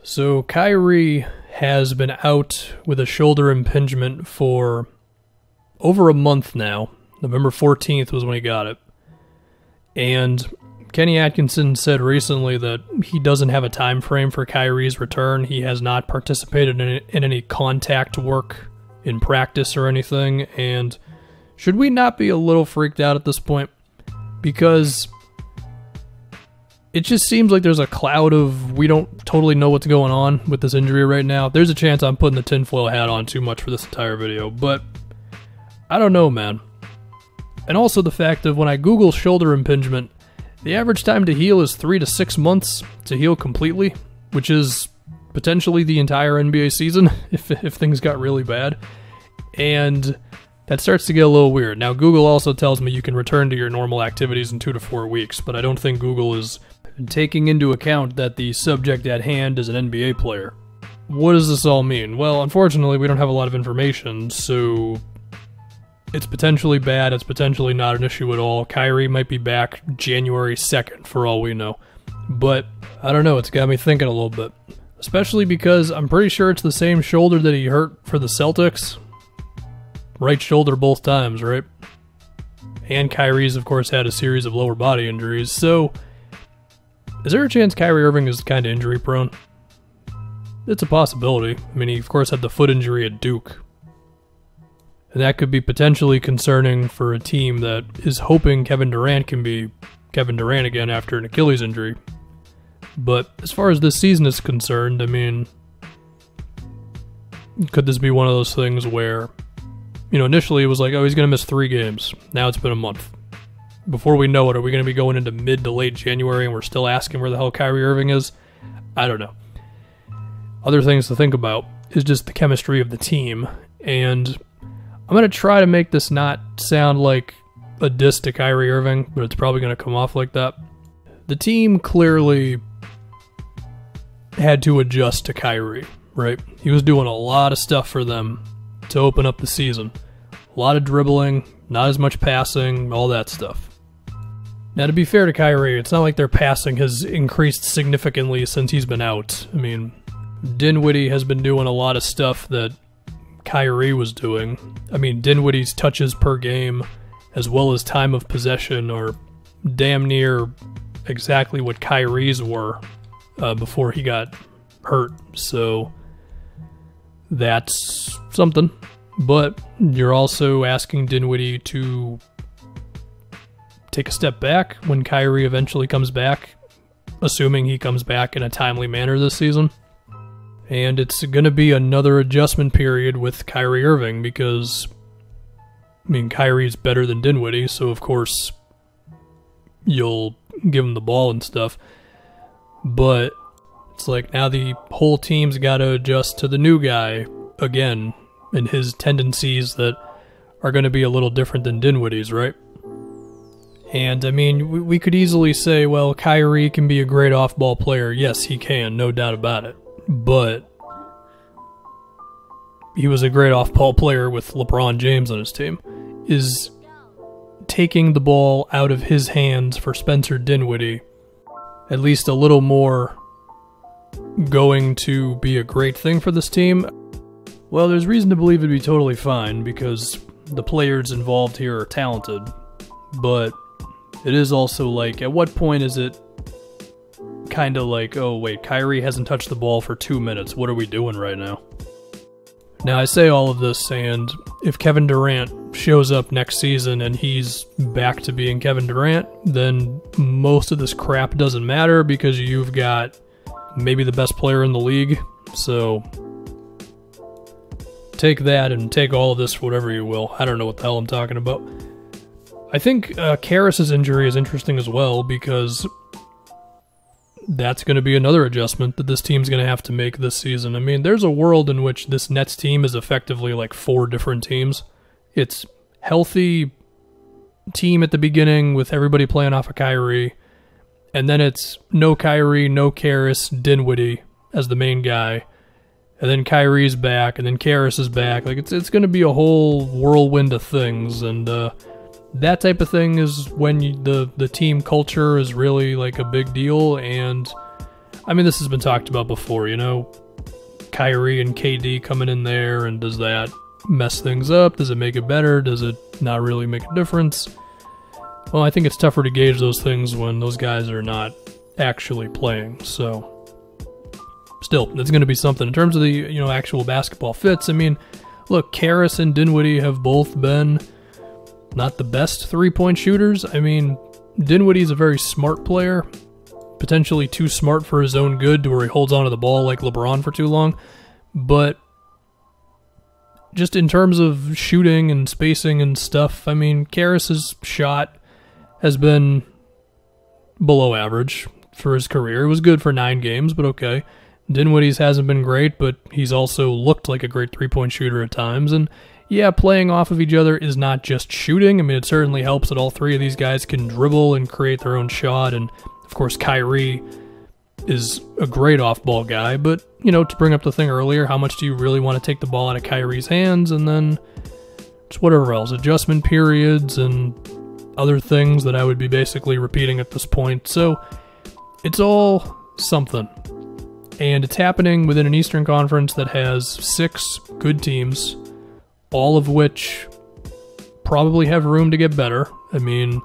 So Kyrie has been out with a shoulder impingement for over a month now. November 14th was when he got it. And Kenny Atkinson said recently that he doesn't have a time frame for Kyrie's return. He has not participated in any contact work in practice or anything. And should we not be a little freaked out at this point? Because it just seems like there's a cloud of we don't totally know what's going on with this injury right now. There's a chance I'm putting the tinfoil hat on too much for this entire video, but I don't know, man. And also the fact of when I Google shoulder impingement, the average time to heal is 3 to 6 months to heal completely, which is potentially the entire NBA season if things got really bad. And that starts to get a little weird. Now, Google also tells me you can return to your normal activities in 2 to 4 weeks, but I don't think Google is taking into account that the subject at hand is an NBA player. What does this all mean? Well, unfortunately, we don't have a lot of information, so it's potentially bad, it's potentially not an issue at all. Kyrie might be back January 2nd, for all we know. But, I don't know, it's got me thinking a little bit. Especially because I'm pretty sure it's the same shoulder that he hurt for the Celtics. Right shoulder both times, right? And Kyrie's, of course, had a series of lower body injuries, so is there a chance Kyrie Irving is kind of injury prone? It's a possibility. I mean, he, of course, had the foot injury at Duke. And that could be potentially concerning for a team that is hoping Kevin Durant can be Kevin Durant again after an Achilles injury. But as far as this season is concerned, I mean, could this be one of those things where, you know, initially it was like, oh, he's going to miss 3 games. Now it's been a month. Before we know it, are we going to be going into mid to late January and we're still asking where the hell Kyrie Irving is? I don't know. Other things to think about is just the chemistry of the team. And I'm going to try to make this not sound like a diss to Kyrie Irving, but it's probably going to come off like that. The team clearly had to adjust to Kyrie, right? He was doing a lot of stuff for them to open up the season. A lot of dribbling, not as much passing, all that stuff. Now, to be fair to Kyrie, it's not like their passing has increased significantly since he's been out. I mean, Dinwiddie has been doing a lot of stuff that Kyrie was doing. I mean, Dinwiddie's touches per game, as well as time of possession, are damn near exactly what Kyrie's were before he got hurt. So that's something. But you're also asking Dinwiddie to take a step back when Kyrie eventually comes back, assuming he comes back in a timely manner this season. And it's going to be another adjustment period with Kyrie Irving because, I mean, Kyrie's better than Dinwiddie, so of course you'll give him the ball and stuff. But it's like now the whole team's got to adjust to the new guy again and his tendencies that are going to be a little different than Dinwiddie's, right? And, I mean, we could easily say, well, Kyrie can be a great off-ball player. Yes, he can, no doubt about it. But he was a great off-ball player with LeBron James on his team. Is taking the ball out of his hands for Spencer Dinwiddie at least a little more going to be a great thing for this team? Well, there's reason to believe it'd be totally fine because the players involved here are talented. But it is also like, at what point is it kind of like, oh wait, Kyrie hasn't touched the ball for 2 minutes, what are we doing right now? Now I say all of this, and if Kevin Durant shows up next season and he's back to being Kevin Durant, then most of this crap doesn't matter because you've got maybe the best player in the league. So take that and take all of this for whatever you will. I don't know what the hell I'm talking about. I think Karas's injury is interesting as well because that's going to be another adjustment that this team's going to have to make this season. I mean, there's a world in which this Nets team is effectively like 4 different teams. It's healthy team at the beginning with everybody playing off of Kyrie, and then it's no Kyrie, no Karas, Dinwiddie as the main guy, and then Kyrie's back, and then Karas is back. Like it's going to be a whole whirlwind of things, and that type of thing is when the team culture is really like a big deal, and I mean, this has been talked about before, you know, Kyrie and KD coming in there, and does that mess things up? Does it make it better? Does it not really make a difference? Well, I think it's tougher to gauge those things when those guys are not actually playing, so still, it's going to be something. In terms of the, you know, actual basketball fits, I mean, look, Karras and Dinwiddie have both been not the best three-point shooters. I mean, Dinwiddie's a very smart player, potentially too smart for his own good to where he holds onto the ball like LeBron for too long, but just in terms of shooting and spacing and stuff, I mean, Karras' shot has been below average for his career. It was good for 9 games, but okay. Dinwiddie's hasn't been great, but he's also looked like a great three-point shooter at times. And yeah, playing off of each other is not just shooting. I mean, it certainly helps that all three of these guys can dribble and create their own shot. And of course, Kyrie is a great off-ball guy. But, you know, to bring up the thing earlier, how much do you really want to take the ball out of Kyrie's hands? And then just whatever else, adjustment periods and other things that I would be basically repeating at this point. So it's all something. And it's happening within an Eastern Conference that has 6 good teams, all of which probably have room to get better. I mean,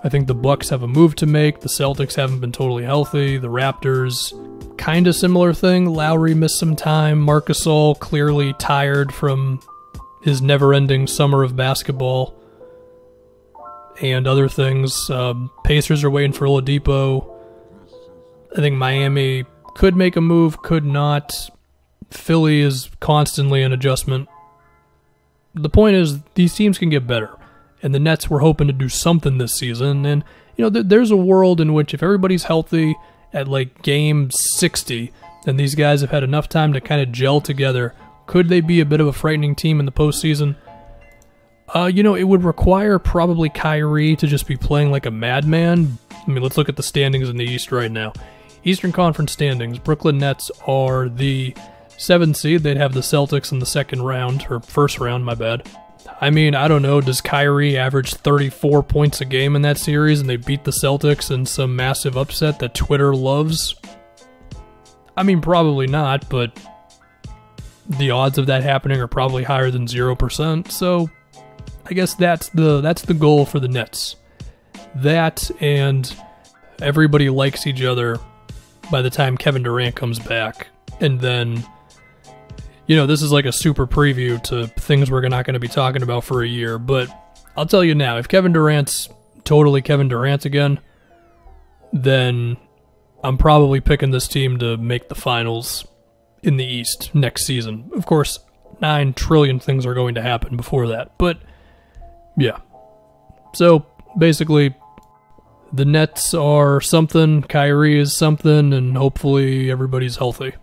I think the Bucks have a move to make. The Celtics haven't been totally healthy. The Raptors, kind of similar thing. Lowry missed some time. Marc Gasol clearly tired from his never-ending summer of basketball and other things. Pacers are waiting for Oladipo. I think Miami could make a move, could not. Philly is constantly an adjustment. The point is, these teams can get better. And the Nets were hoping to do something this season. And, you know, there's a world in which if everybody's healthy at, like, game 60, and these guys have had enough time to kind of gel together, could they be a bit of a frightening team in the postseason? You know, it would require probably Kyrie to just be playing like a madman. I mean, let's look at the standings in the East right now. Eastern Conference standings, Brooklyn Nets are the 7th seed. They'd have the Celtics in the second round, or first round, my bad. I mean, I don't know, does Kyrie average 34 points a game in that series and they beat the Celtics in some massive upset that Twitter loves? I mean, probably not, but the odds of that happening are probably higher than 0%, so I guess that's the goal for the Nets. That, and everybody likes each other by the time Kevin Durant comes back. And then, you know, this is like a super preview to things we're not going to be talking about for a year, but I'll tell you now, if Kevin Durant's totally Kevin Durant again, then I'm probably picking this team to make the finals in the East next season. Of course, 9 trillion things are going to happen before that, but yeah. So, basically, the Nets are something, Kyrie is something, and hopefully everybody's healthy.